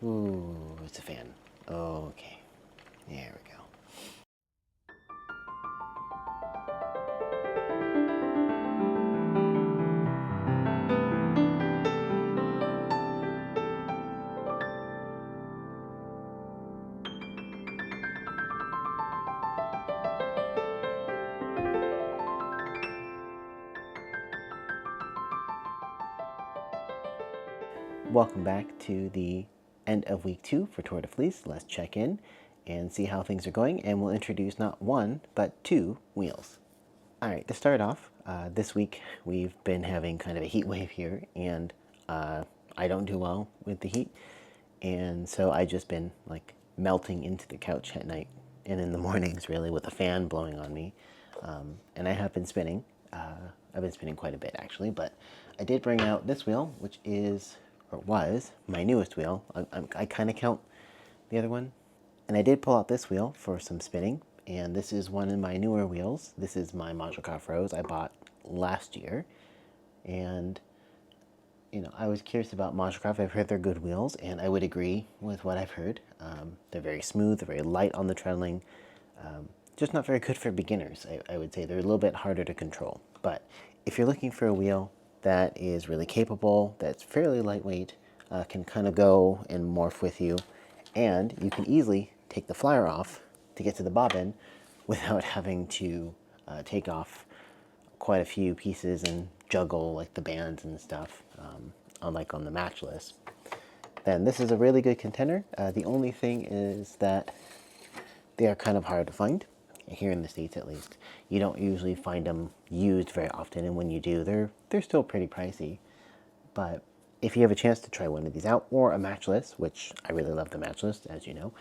Ooh, it's a fan. Okay, there we go. Welcome back to the end of week 2 for Tour De Fleece. Let's check in and see how things are going, and we'll introduce not one, but 2 wheels. All right, to start off, this week we've been having kind of a heat wave here, and I don't do well with the heat, and so I just been like melting into the couch at night and in the mornings really with a fan blowing on me, and I have been spinning. I've been spinning quite a bit actually, but I did bring out this wheel, which is, or was, my newest wheel. I kind of count the other one. And I did pull out this wheel for some spinning, and this is one of my newer wheels. This is my Majocraft Rose I bought last year, and I was curious about Majocraft. I've heard they're good wheels, and I would agree with what I've heard. They're very smooth, they're very light on the treadling, just not very good for beginners. I would say they're a little bit harder to control. But if you're looking for a wheel that is really capable, that's fairly lightweight, can kind of go and morph with you, and you can easily take the flyer off to get to the bobbin without having to take off quite a few pieces and juggle like the bands and stuff, unlike on the matchless, then this is a really good contender. The only thing is that they are kind of hard to find, here in the States at least. You don't usually find them used very often, and when you do, they're still pretty pricey. But if you have a chance to try one of these out, or a matchless, which I really love the matchless, as you know,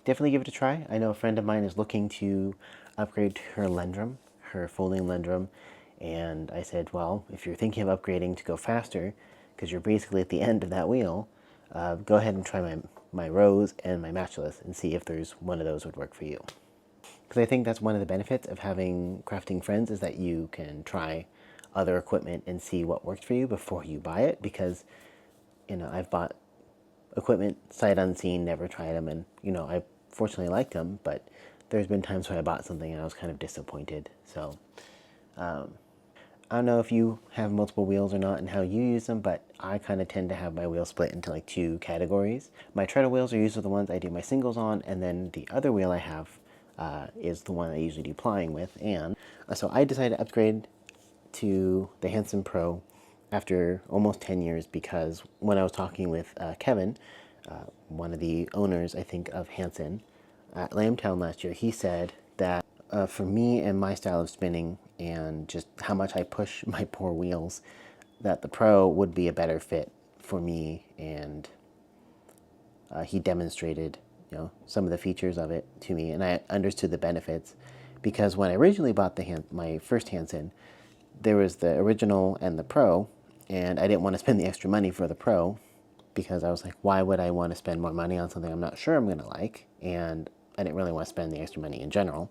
definitely give it a try. I know a friend of mine is looking to upgrade her Lendrum, her folding Lendrum, and I said, well, if you're thinking of upgrading to go faster, because you're basically at the end of that wheel, go ahead and try my Rose and my matchless and see if there's one of those would work for you. Because I think that's one of the benefits of having crafting friends, is that you can try other equipment and see what works for you before you buy it. Because I've bought equipment sight unseen, never tried them, and I fortunately liked them, but there's been times when I bought something and I was kind of disappointed. So I don't know if you have multiple wheels or not and how you use them, but I kind of tend to have my wheels split into like 2 categories. My treadle wheels are usually the ones I do my singles on, and then the other wheel I have is the one I usually do plying with. And so I decided to upgrade to the Hansen Pro after almost 10 years, because when I was talking with Kevin, one of the owners, I think, of Hansen at Lambtown last year, he said that for me and my style of spinning and just how much I push my poor wheels, that the Pro would be a better fit for me. And he demonstrated some of the features of it to me, and I understood the benefits, because when I originally bought my first Hansen, there was the original and the Pro, and I didn't want to spend the extra money for the Pro, because I was like, why would I want to spend more money on something I'm not sure I'm going to like? And I didn't really want to spend the extra money in general.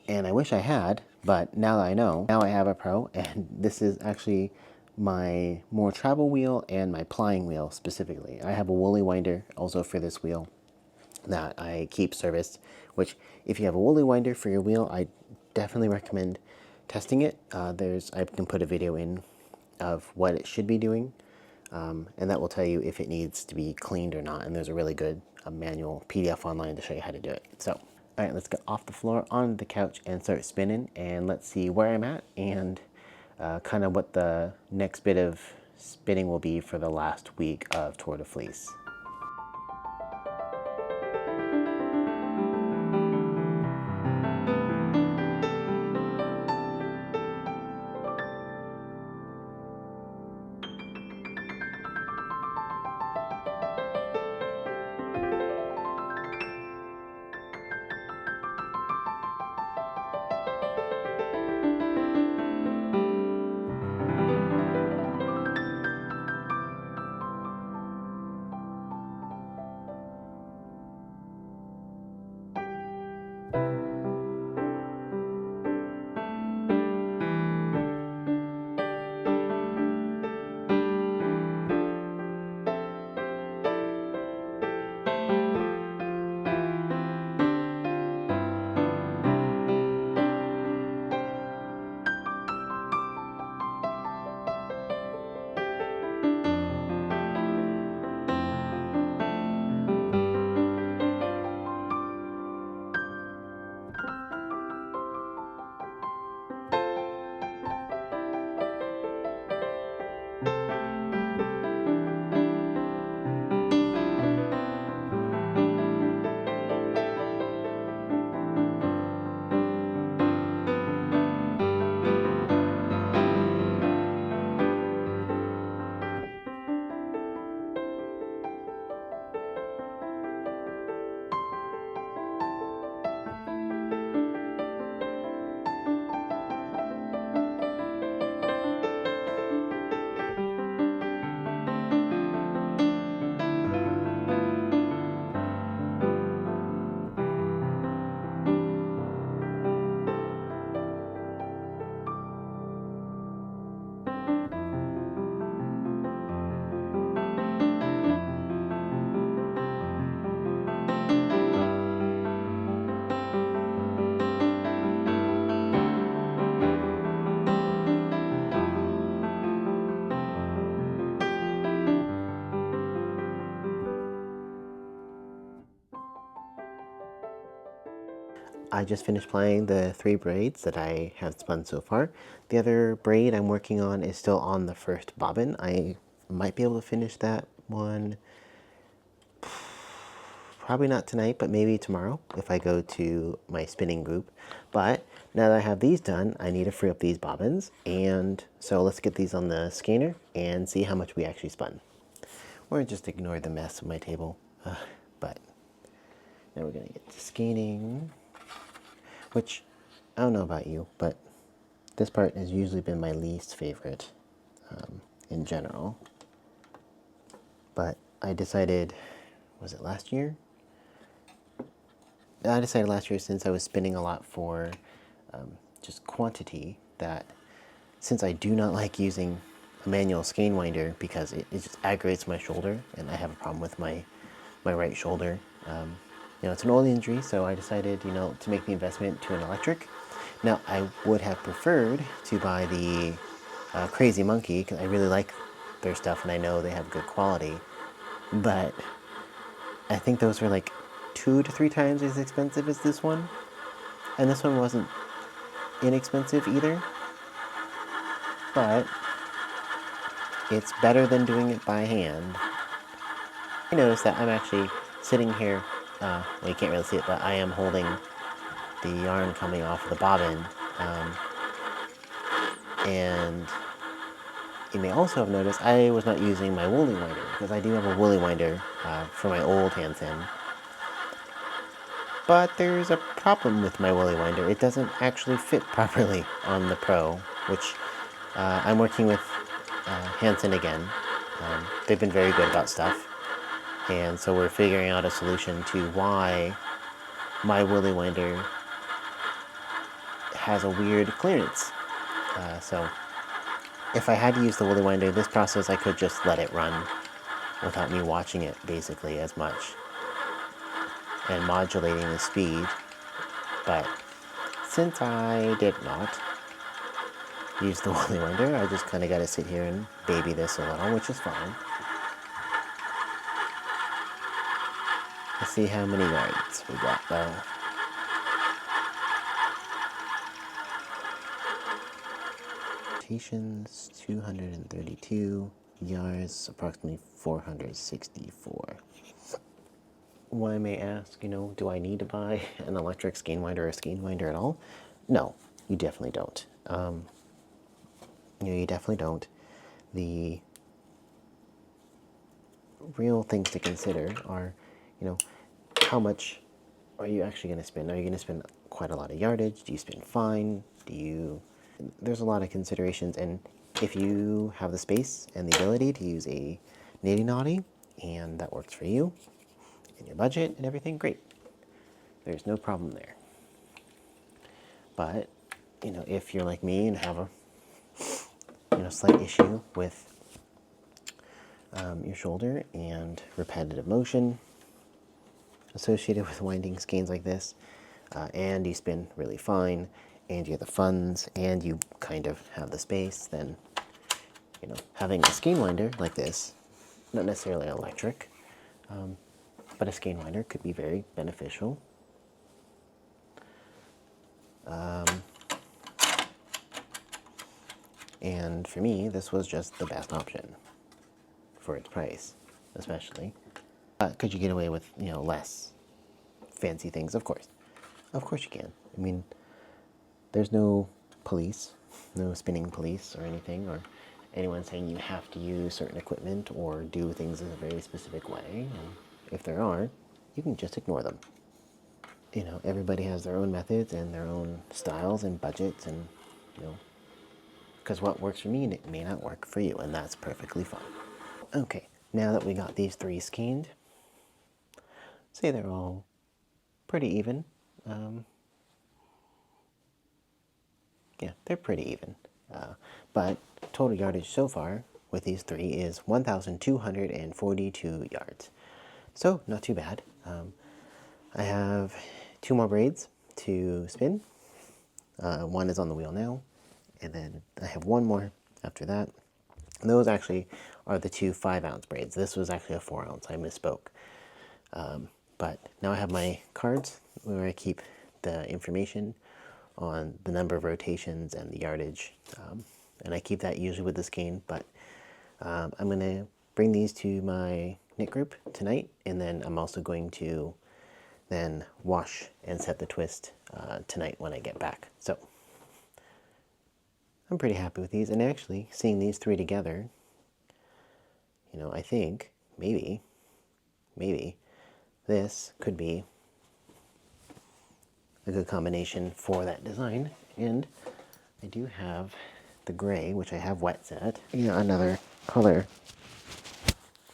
And I wish I had, but now that I know, now I have a Pro, and this is actually my more travel wheel and my plying wheel specifically. I have a woolly winder also for this wheel that I keep serviced, which if you have a woolly winder for your wheel, I definitely recommend testing it. I can put a video in of what it should be doing, and that will tell you if it needs to be cleaned or not, and there's a really good manual PDF online to show you how to do it. So, all right, let's get off the floor onto the couch and start spinning, and let's see where I'm at and kind of what the next bit of spinning will be for the last week of Tour De Fleece. I just finished plying the 3 braids that I have spun so far. The other braid I'm working on is still on the first bobbin. I might be able to finish that one probably not tonight, but maybe tomorrow if I go to my spinning group. But now that I have these done, I need to free up these bobbins. And so let's get these on the scanner and see how much we actually spun. Or just ignore the mess of my table. But now we're going to get to scanning, which I don't know about you, but this part has usually been my least favorite in general. But I decided, was it last year? I decided last year, since I was spinning a lot for just quantity, that since I do not like using a manual skein winder because it just aggravates my shoulder, and I have a problem with my right shoulder. It's an old injury, so I decided, to make the investment to an electric. Now, I would have preferred to buy the Crazy Monkey, because I really like their stuff and I know they have good quality, but I think those were like 2 to 3 times as expensive as this one, and this one wasn't inexpensive either, but it's better than doing it by hand. I noticed that I'm actually sitting here, well, you can't really see it, but I am holding the yarn coming off of the bobbin, and you may also have noticed I was not using my woolly winder, because I do have a woolly winder for my old Hansen. But there's a problem with my woolly winder. It doesn't actually fit properly on the Pro, which I'm working with Hansen again. They've been very good about stuff. And so we're figuring out a solution to why my woolly winder has a weird clearance. So if I had to use the woolly winder, this process I could just let it run without me watching it basically as much and modulating the speed. But since I did not use the woolly winder, I just kind of got to sit here and baby this a little, which is fine. Let's see how many yards we got though. Rotations 232 yards, approximately 464. One may ask, do I need to buy an electric skein winder or a skein winder at all? No, you definitely don't. You definitely don't. The real things to consider are, how much are you actually going to spend? Are you going to spend quite a lot of yardage? Do you spend fine? There's a lot of considerations, and if you have the space and the ability to use a knitting naughty, and that works for you, and your budget and everything, great. There's no problem there. But, if you're like me and have a slight issue with your shoulder and repetitive motion associated with winding skeins like this, and you spin really fine, and you have the funds, and you kind of have the space, then, having a skein winder like this, not necessarily electric, but a skein winder could be very beneficial. And for me, this was just the best option for its price, especially. Could you get away with, less fancy things? Of course. Of course you can. I mean, there's no police, no spinning police or anything, or anyone saying you have to use certain equipment or do things in a very specific way. And if there are, you can just ignore them. Everybody has their own methods and their own styles and budgets, and, because what works for me may not work for you, and that's perfectly fine. Okay, now that we got these 3 skeined, say they're all pretty even. Yeah, they're pretty even. But total yardage so far with these 3 is 1,242 yards. So, not too bad. I have 2 more braids to spin. One is on the wheel now, and then I have 1 more after that. And those actually are the 2 5-ounce braids. This was actually a 4-ounce. I misspoke. But now I have my cards where I keep the information on the number of rotations and the yardage. And I keep that usually with the skein, but I'm going to bring these to my knit group tonight, and then I'm also going to then wash and set the twist tonight when I get back. So I'm pretty happy with these, and actually seeing these three together, you know, I think maybe this could be a good combination for that design. And I do have the gray, which I have wet set. You know, another color.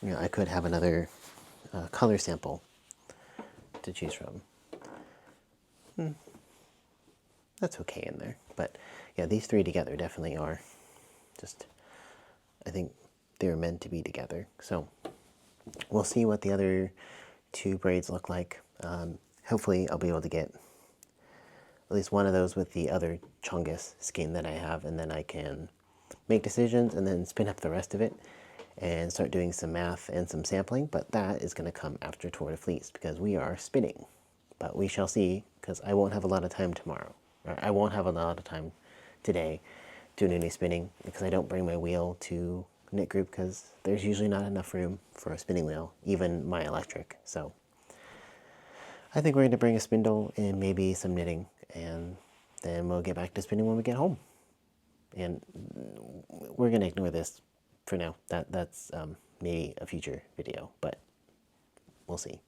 You know, I could have another color sample to choose from. That's okay in there. But yeah, these three together definitely are just, I think they're meant to be together. So we'll see what the other two braids look like. Hopefully I'll be able to get at least one of those with the other Chongus skein that I have, and then I can make decisions and then spin up the rest of it and start doing some math and some sampling. But that is going to come after Tour de Fleece because we are spinning. But we shall see, because I won't have a lot of time tomorrow. Or I won't have a lot of time today doing any spinning because I don't bring my wheel to knit group because there's usually not enough room for a spinning wheel, even my electric. So I think we're going to bring a spindle and maybe some knitting, and then we'll get back to spinning when we get home. And we're going to ignore this for now. That's maybe a future video, but we'll see.